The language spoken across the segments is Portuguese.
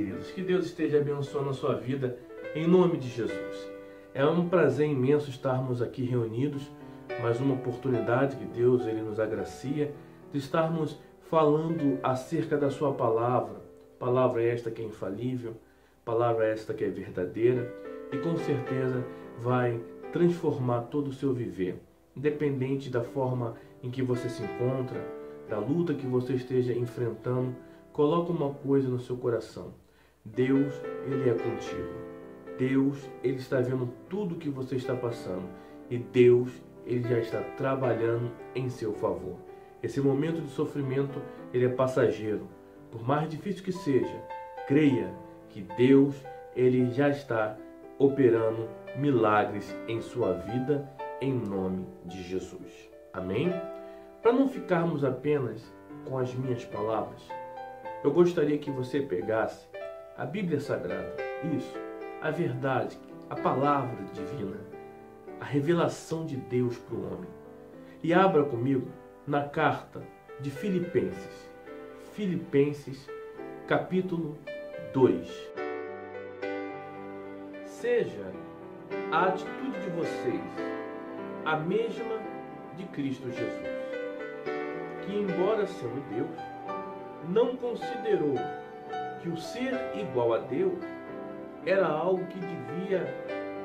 queridos. Que Deus esteja abençoando a sua vida em nome de Jesus. É um prazer imenso estarmos aqui reunidos, mais uma oportunidade que Deus ele nos agracia de estarmos falando acerca da sua palavra. Palavra esta que é infalível, palavra esta que é verdadeira e com certeza vai transformar todo o seu viver, independente da forma em que você se encontra, da luta que você esteja enfrentando. Coloca uma coisa no seu coração: Deus, Ele é contigo. Deus, Ele está vendo tudo que você está passando. E Deus, Ele já está trabalhando em seu favor. Esse momento de sofrimento, ele é passageiro. Por mais difícil que seja, creia que Deus, Ele já está operando milagres em sua vida, em nome de Jesus. Amém? Para não ficarmos apenas com as minhas palavras, eu gostaria que você pegasse a Bíblia Sagrada, isso, a verdade, a palavra divina, a revelação de Deus para o homem. E abra comigo na carta de Filipenses, Filipenses capítulo 2. Seja a atitude de vocês a mesma de Cristo Jesus, que embora sendo Deus, não considerou que o ser igual a Deus era algo que devia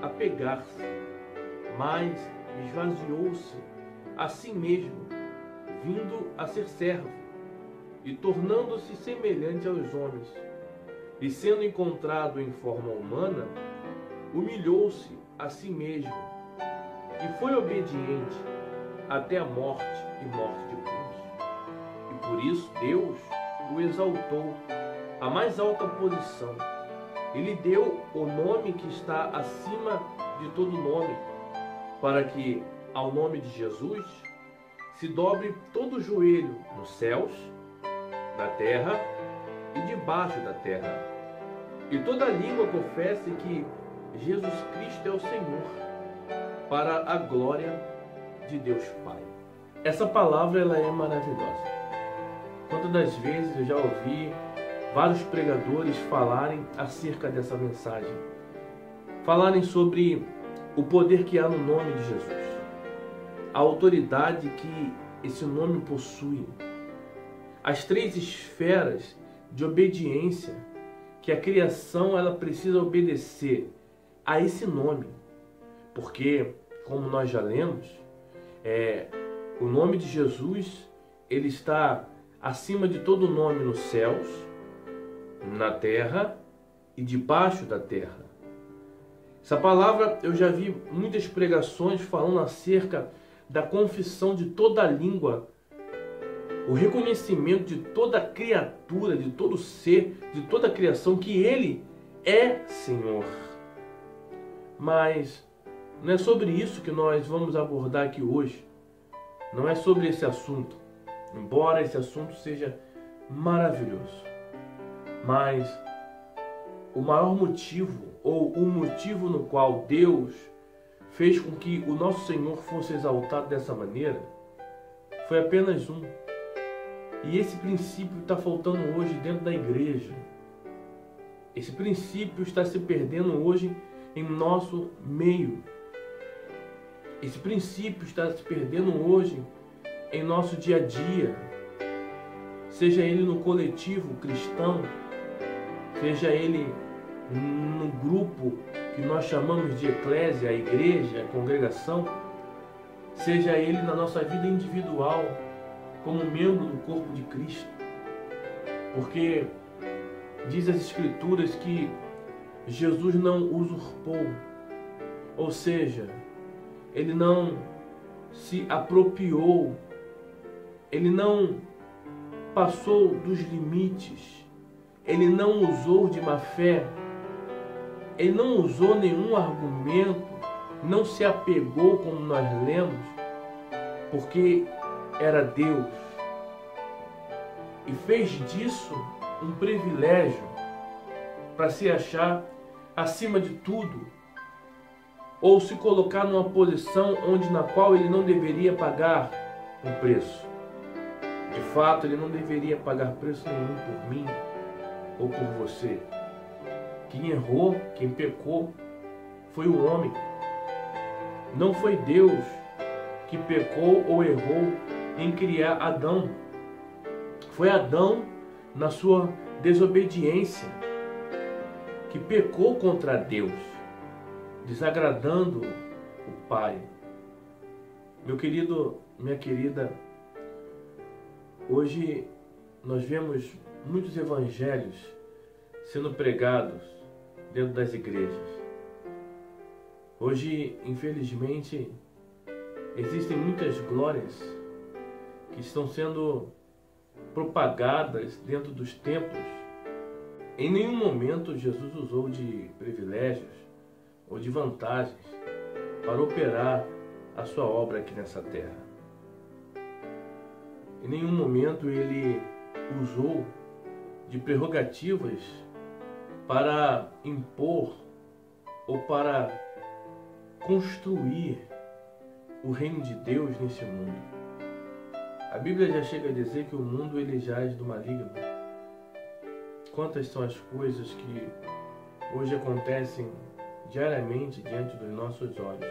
apegar-se, mas esvaziou-se a si mesmo, vindo a ser servo e tornando-se semelhante aos homens. E sendo encontrado em forma humana, humilhou-se a si mesmo e foi obediente até a morte e morte de cruz. E por isso Deus o exaltou à mais alta posição. Ele deu o nome que está acima de todo nome, para que ao nome de Jesus se dobre todo o joelho nos céus, na terra e debaixo da terra, e toda língua confesse que Jesus Cristo é o Senhor, para a glória de Deus Pai. Essa palavra ela é maravilhosa. Quantas das vezes eu já ouvi vários pregadores falarem acerca dessa mensagem, falarem sobre o poder que há no nome de Jesus, a autoridade que esse nome possui, as três esferas de obediência que a criação ela precisa obedecer a esse nome, porque, como nós já lemos, o nome de Jesus ele está acima de todo nome nos céus, na terra e debaixo da terra. Essa palavra eu já vi muitas pregações falando acerca da confissão de toda a língua, o reconhecimento de toda criatura, de todo ser, de toda a criação, que Ele é Senhor. Mas não é sobre isso que nós vamos abordar aqui hoje. Não é sobre esse assunto, embora esse assunto seja maravilhoso. Mas o maior motivo, ou o motivo no qual Deus fez com que o nosso Senhor fosse exaltado dessa maneira, foi apenas um. E esse princípio está faltando hoje dentro da igreja. Esse princípio está se perdendo hoje em nosso meio. Esse princípio está se perdendo hoje em nosso dia a dia, seja ele no coletivo cristão, seja ele no grupo que nós chamamos de eclésia, a igreja, a congregação, seja ele na nossa vida individual, como membro do corpo de Cristo. Porque diz as Escrituras que Jesus não usurpou, ou seja, Ele não se apropriou, Ele não passou dos limites, Ele não usou de má fé, Ele não usou nenhum argumento, não se apegou, como nós lemos, porque era Deus, e fez disso um privilégio para se achar acima de tudo, ou se colocar numa posição na qual ele não deveria pagar um preço. De fato, ele não deveria pagar preço nenhum por mim ou por você. Quem errou, quem pecou, foi o homem. Não foi Deus que pecou ou errou em criar Adão. Foi Adão, na sua desobediência, que pecou contra Deus, desagradando o Pai. Meu querido, minha querida, hoje nós vemos muitos evangelhos sendo pregados dentro das igrejas. Hoje, infelizmente, existem muitas glórias que estão sendo propagadas dentro dos templos. Em nenhum momento Jesus usou de privilégios ou de vantagens para operar a sua obra aqui nessa terra. Em nenhum momento ele usou de prerrogativas para impor ou para construir o reino de Deus nesse mundo. A Bíblia já chega a dizer que o mundo ele jaz do maligno. Quantas são as coisas que hoje acontecem diariamente diante dos nossos olhos,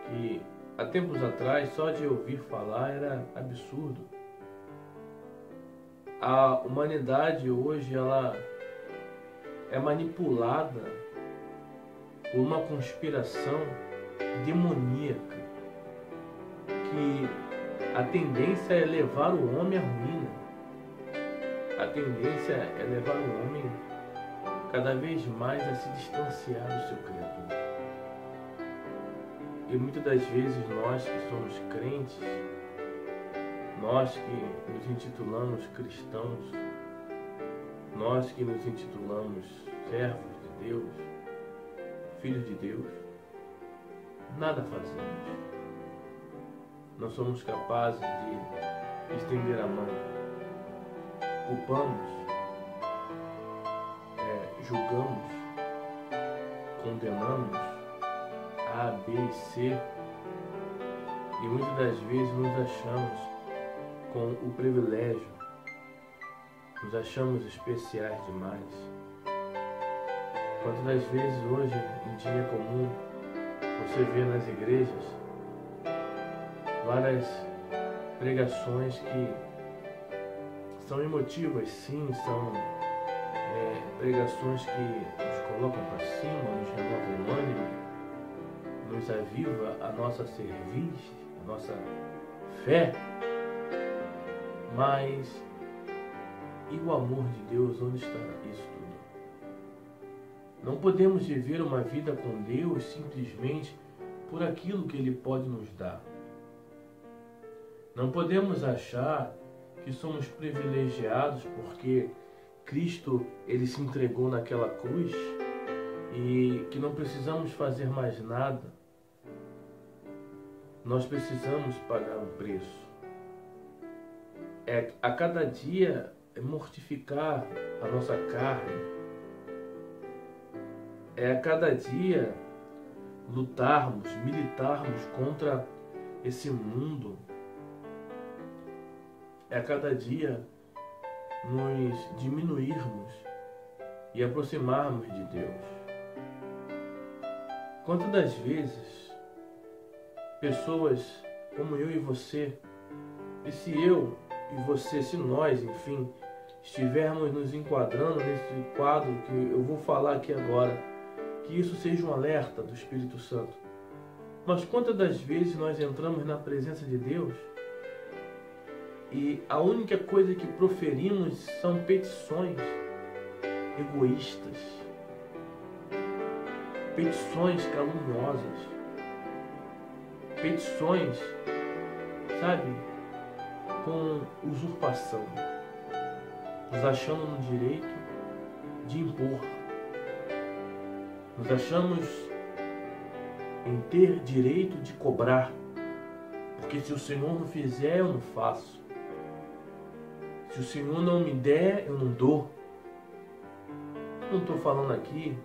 que há tempos atrás só de ouvir falar era absurdo. A humanidade hoje ela é manipulada por uma conspiração demoníaca, que a tendência é levar o homem à ruína. A tendência é levar o homem cada vez mais a se distanciar do seu Criador. E muitas das vezes nós que somos crentes, nós que nos intitulamos cristãos, nós que nos intitulamos servos de Deus, filhos de Deus, nada fazemos. Não somos capazes de estender a mão. Culpamos, julgamos, condenamos A, B e C, e muitas das vezes nos achamos com o privilégio, nos achamos especiais demais. Quantas das vezes hoje em dia é comum você vê nas igrejas várias pregações que são emotivas, sim, são pregações que nos colocam para cima, nos renovam o ânimo, nos aviva a nossa cerviz, a nossa fé. Mas e o amor de Deus, onde está isso tudo? Não podemos viver uma vida com Deus simplesmente por aquilo que Ele pode nos dar. Não podemos achar que somos privilegiados porque Cristo ele se entregou naquela cruz e que não precisamos fazer mais nada. Nós precisamos pagar um preço. A cada dia mortificar a nossa carne. A cada dia lutarmos, militarmos contra esse mundo. A cada dia nos diminuirmos e aproximarmos de Deus. Quantas das vezes pessoas como eu e você, e se eu e você, se nós, enfim, estivermos nos enquadrando nesse quadro que eu vou falar aqui agora, que isso seja um alerta do Espírito Santo. Mas quantas das vezes nós entramos na presença de Deus e a única coisa que proferimos são petições egoístas, petições caluniosas, petições, sabe, com usurpação, nos achando no direito de impor, nos achamos em ter direito de cobrar, porque se o Senhor não fizer, eu não faço. Se o Senhor não me der, eu não dou. Não estou falando aqui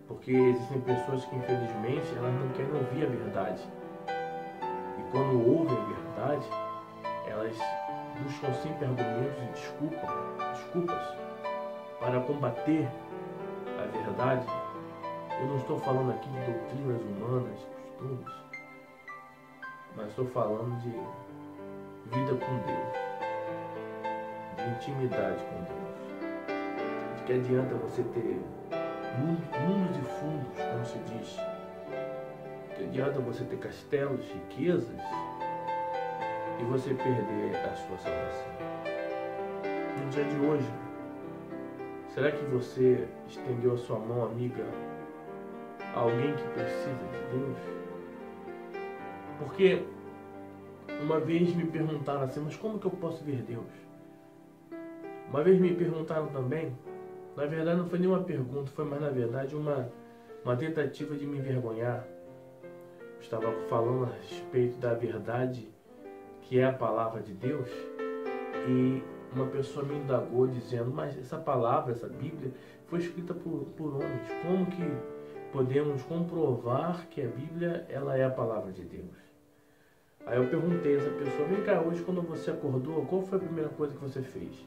porque existem pessoas que infelizmente elas não querem ouvir a verdade. E quando ouvem a verdade, elas buscam sempre argumentos e desculpas para combater verdade, eu não estou falando aqui de doutrinas humanas, costumes, mas estou falando de vida com Deus, de intimidade com Deus. De que adianta você ter mundos e fundos, como se diz? De que adianta você ter castelos, riquezas, e você perder a sua salvação? No dia de hoje, será que você estendeu a sua mão amiga a alguém que precisa de Deus? Porque uma vez me perguntaram assim, mas como que eu posso ver Deus? Uma vez me perguntaram também, na verdade não foi nenhuma pergunta, foi mais na verdade uma tentativa de me envergonhar. Eu estava falando a respeito da verdade que é a palavra de Deus, e uma pessoa me indagou dizendo, mas essa palavra, essa Bíblia, foi escrita por homens. Como que podemos comprovar que a Bíblia ela é a palavra de Deus? Aí eu perguntei a essa pessoa, vem cá, hoje quando você acordou, qual foi a primeira coisa que você fez?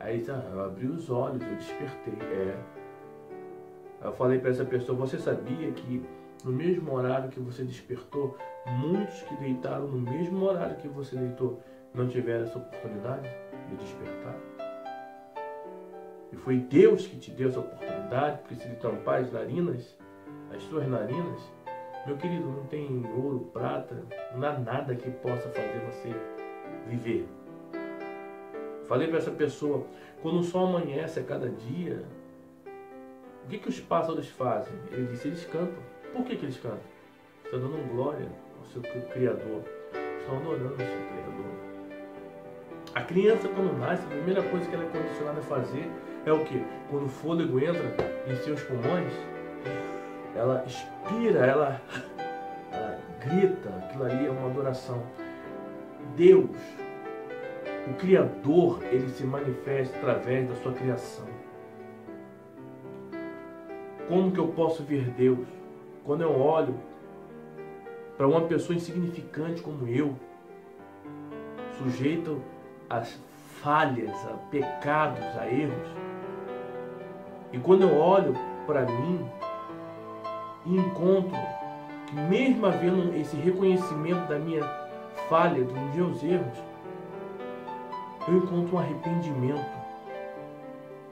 Aí eu abri os olhos, eu despertei. Aí eu falei para essa pessoa, você sabia que no mesmo horário que você despertou, muitos que deitaram no mesmo horário que você deitou não tiveram essa oportunidade de despertar? E foi Deus que te deu essa oportunidade, porque se lhe tampar as narinas, as suas narinas, meu querido, não tem ouro, prata, não há nada que possa fazer você viver. Falei para essa pessoa, quando o sol amanhece a cada dia, o que os pássaros fazem? Ele disse, eles cantam. Por que eles cantam? Estão dando glória ao seu Criador. Estão adorando o seu Criador. A criança, quando nasce, a primeira coisa que ela é condicionada a fazer é o quê? Quando o fôlego entra em seus pulmões, ela expira, ela grita. Aquilo ali é uma adoração. Deus, o Criador, ele se manifesta através da sua criação. Como que eu posso ver Deus? Quando eu olho para uma pessoa insignificante como eu, sujeito a falhas, a pecados, a erros, e quando eu olho para mim e encontro que mesmo havendo esse reconhecimento da minha falha, dos meus erros, eu encontro um arrependimento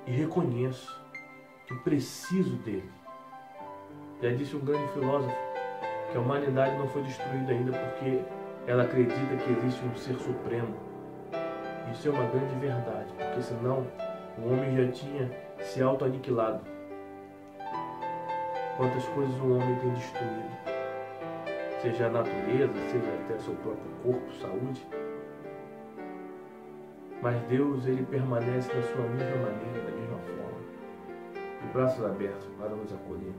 e reconheço que eu preciso dele. Já disse um grande filósofo que a humanidade não foi destruída ainda porque ela acredita que existe um ser supremo. Isso é uma grande verdade, porque senão o homem já tinha se auto-aniquilado. Quantas coisas o homem tem destruído, seja a natureza, seja até seu próprio corpo, saúde. Mas Deus, ele permanece da sua mesma maneira, da mesma forma, de braços abertos para nos acolher.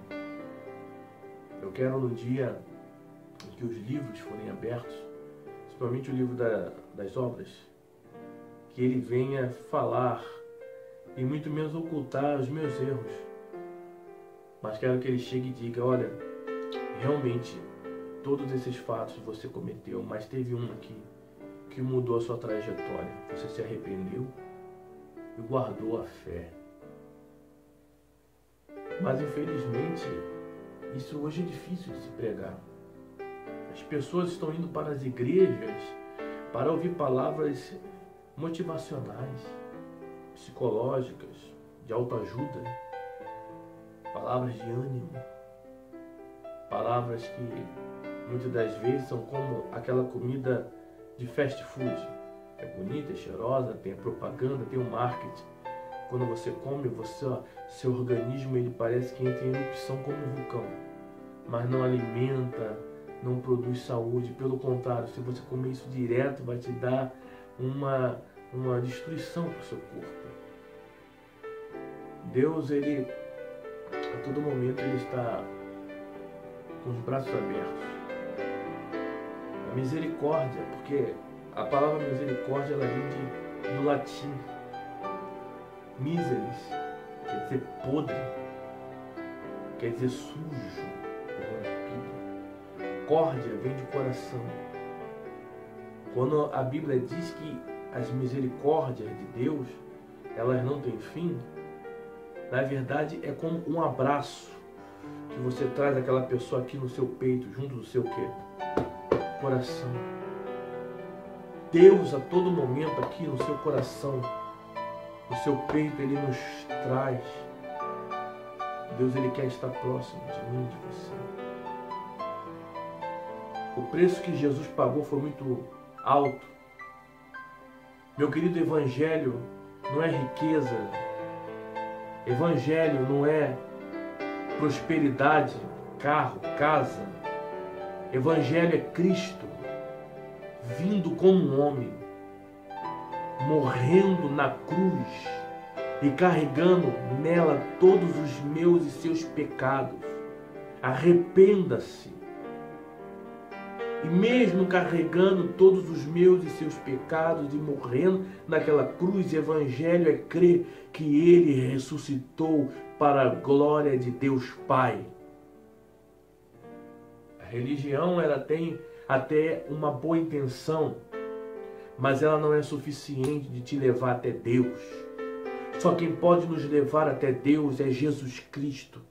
Eu quero no dia em que os livros forem abertos, principalmente o livro das obras, que ele venha falar e muito menos ocultar os meus erros. Mas quero que ele chegue e diga, olha, realmente todos esses fatos você cometeu, mas teve um aqui que mudou a sua trajetória. Você se arrependeu e guardou a fé. Mas infelizmente isso hoje é difícil de se pregar. As pessoas estão indo para as igrejas para ouvir palavras motivacionais, psicológicas, de autoajuda, palavras de ânimo, palavras que muitas das vezes são como aquela comida de fast food. É bonita, é cheirosa, tem a propaganda, tem o marketing. Quando você come, seu organismo ele parece que entra em erupção como um vulcão, mas não alimenta, não produz saúde. Pelo contrário, se você comer isso direto, vai te dar uma destruição para o seu corpo. Deus, ele a todo momento ele está com os braços abertos. A misericórdia, porque a palavra misericórdia ela vem do latim. Miseris quer dizer podre, quer dizer sujo, corrompido. Córdia vem de coração. Quando a Bíblia diz que as misericórdias de Deus, elas não têm fim, Na verdade, é como um abraço que você traz aquela pessoa aqui no seu peito, junto do seu quê? Coração. Deus, a todo momento, aqui no seu coração, no seu peito, Ele nos traz. Deus, Ele quer estar próximo de mim, de você. O preço que Jesus pagou foi muito alto. Meu querido, Evangelho não é riqueza. Evangelho não é prosperidade, carro, casa. Evangelho é Cristo vindo como um homem, morrendo na cruz e carregando nela todos os meus e seus pecados. Arrependa-se. E mesmo carregando todos os meus e seus pecados e morrendo naquela cruz, o Evangelho é crer que Ele ressuscitou para a glória de Deus Pai. A religião, ela tem até uma boa intenção, mas ela não é suficiente de te levar até Deus. Só quem pode nos levar até Deus é Jesus Cristo.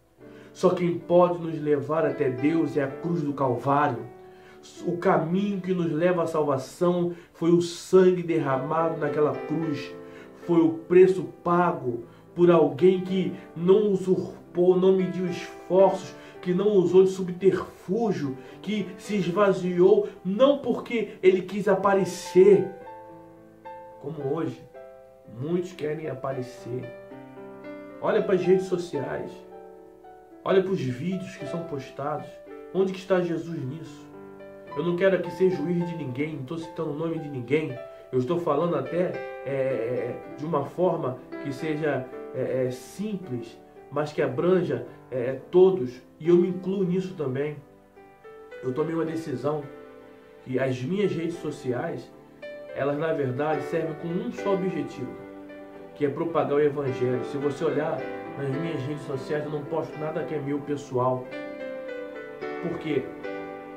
Só quem pode nos levar até Deus é a cruz do Calvário. O caminho que nos leva à salvação foi o sangue derramado naquela cruz. Foi o preço pago por alguém que não usurpou, não mediu esforços, que não usou de subterfúgio, que se esvaziou, não porque ele quis aparecer, como hoje muitos querem aparecer. Olha para as redes sociais, olha para os vídeos que são postados. Onde que está Jesus nisso? Eu não quero aqui ser juiz de ninguém, não estou citando o nome de ninguém. Eu estou falando até de uma forma que seja simples, mas que abranja todos. E eu me incluo nisso também. Eu tomei uma decisão que as minhas redes sociais, elas na verdade servem com um só objetivo, que é propagar o Evangelho. Se você olhar nas minhas redes sociais, eu não posto nada que é meu pessoal. Por quê?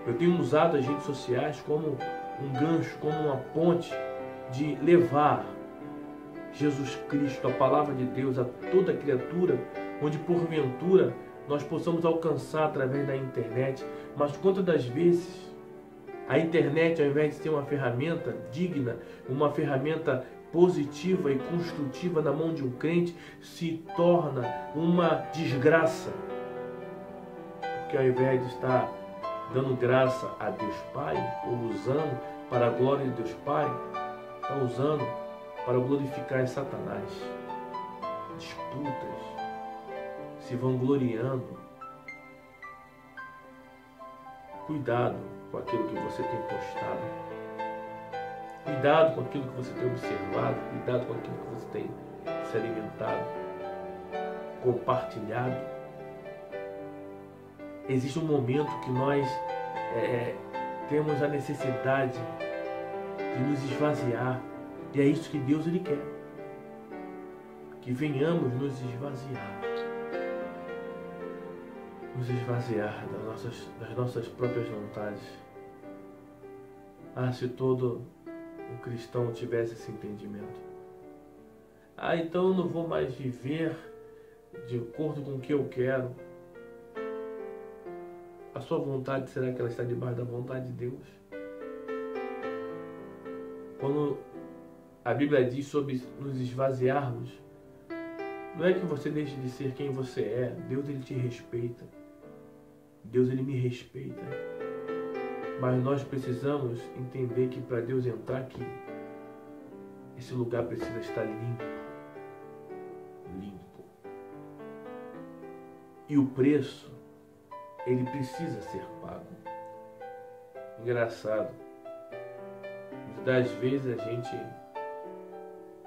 Eu tenho usado as redes sociais como um gancho, como uma ponte de levar Jesus Cristo, a palavra de Deus, a toda criatura, onde porventura nós possamos alcançar através da internet. Mas quantas das vezes a internet, ao invés de ser uma ferramenta digna, uma ferramenta positiva e construtiva na mão de um crente, se torna uma desgraça? Porque ao invés de estar dando graça a Deus Pai, ou usando para a glória de Deus Pai, está usando para glorificar Satanás. Disputas, se vangloriando. Cuidado com aquilo que você tem postado. Cuidado com aquilo que você tem observado. Cuidado com aquilo que você tem se alimentado, compartilhado. Existe um momento que nós temos a necessidade de nos esvaziar. E é isso que Deus Ele quer. Que venhamos nos esvaziar. Nos esvaziar das nossas próprias vontades. Ah, se todo o cristão tivesse esse entendimento. Ah, então eu não vou mais viver de acordo com o que eu quero. A sua vontade, será que ela está debaixo da vontade de Deus? Quando a Bíblia diz sobre nos esvaziarmos, não é que você deixe de ser quem você é. Deus, Ele te respeita. Deus, Ele me respeita. Mas nós precisamos entender que para Deus entrar aqui, esse lugar precisa estar limpo. Limpo. E o preço, ele precisa ser pago. Engraçado. Muitas das vezes a gente,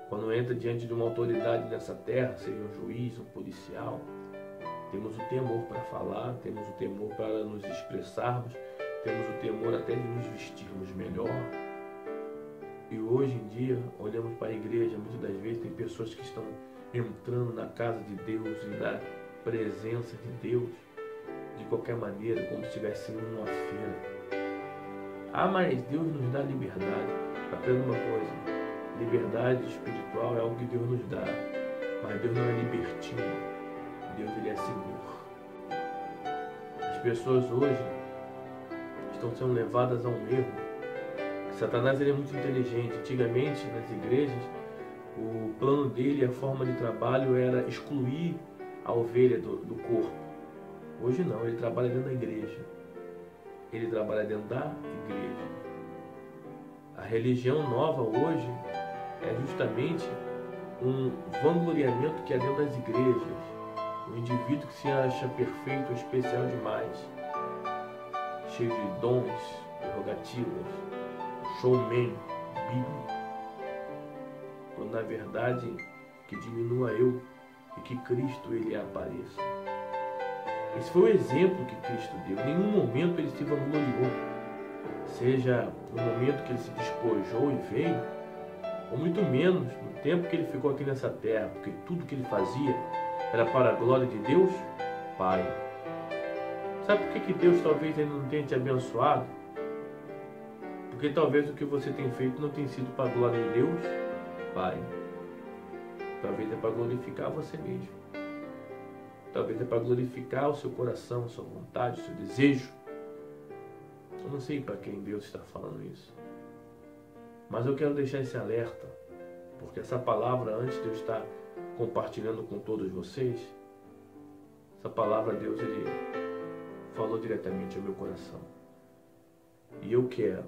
quando entra diante de uma autoridade nessa terra, seja um juiz, um policial, temos o temor para falar, temos o temor para nos expressarmos, temos o temor até de nos vestirmos melhor. E hoje em dia, olhamos para a igreja, muitas das vezes tem pessoas que estão entrando na casa de Deus e na presença de Deus de qualquer maneira, como se estivesse em uma feira. Ah, mas Deus nos dá liberdade. Aprenda uma coisa: liberdade espiritual é algo que Deus nos dá, mas Deus não é libertino. Deus, ele é Senhor. As pessoas hoje estão sendo levadas a um erro. Satanás, ele é muito inteligente. Antigamente, nas igrejas, o plano dele, a forma de trabalho era excluir a ovelha do corpo. Hoje não, ele trabalha dentro da igreja. Ele trabalha dentro da igreja. A religião nova hoje é justamente um vangloriamento que há dentro das igrejas. Um indivíduo que se acha perfeito ou especial demais, cheio de dons, prerrogativas, showman bíblico, quando na verdade que diminua eu e que Cristo ele apareça. Esse foi o exemplo que Cristo deu. Em nenhum momento ele se vangloriou, seja no momento que ele se despojou e veio, ou muito menos no tempo que ele ficou aqui nessa terra, porque tudo que ele fazia era para a glória de Deus Pai. Sabe por que Deus talvez ainda não tenha te abençoado? Porque talvez o que você tem feito não tenha sido para a glória de Deus Pai. Talvez é para glorificar você mesmo. Talvez é para glorificar o seu coração, a sua vontade, o seu desejo. Eu não sei para quem Deus está falando isso. Mas eu quero deixar esse alerta, porque essa palavra, antes de eu estar compartilhando com todos vocês, essa palavra Deus ele falou diretamente ao meu coração. E eu quero,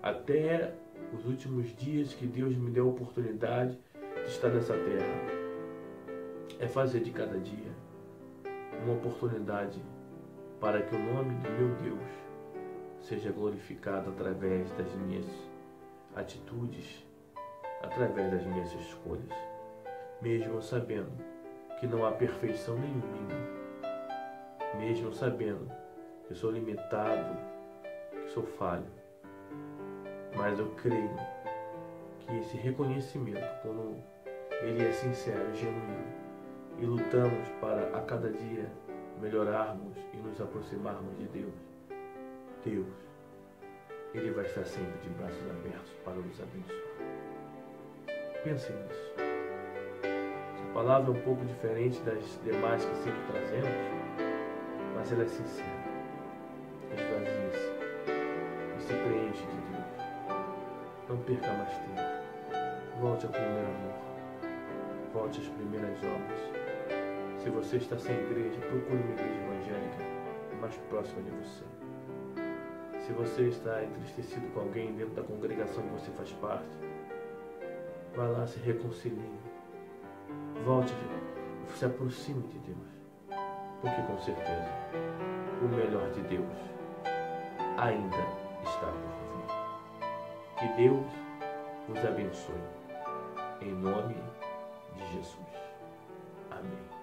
até os últimos dias que Deus me deu a oportunidade de estar nessa terra, é fazer de cada dia uma oportunidade para que o nome do meu Deus seja glorificado através das minhas atitudes, através das minhas escolhas, mesmo sabendo que não há perfeição nenhuma em mim, mesmo sabendo que eu sou limitado, que sou falho, mas eu creio que esse reconhecimento, quando ele é sincero, genuíno, e lutamos para a cada dia melhorarmos e nos aproximarmos de Deus, ele vai estar sempre de braços abertos para nos abençoar. Pense nisso. Essa palavra é um pouco diferente das demais que sempre trazemos, mas ela é sincera, esvazia-se e se preenche de Deus. Não perca mais tempo. Volte ao primeiro amor. Volte às primeiras obras. Se você está sem igreja, procure uma igreja evangélica mais próxima de você. Se você está entristecido com alguém dentro da congregação que você faz parte, vá lá, se reconcilie. Volte, se aproxime de Deus. Porque com certeza, o melhor de Deus ainda está por vir. Que Deus nos abençoe. Em nome de Jesus. Amém.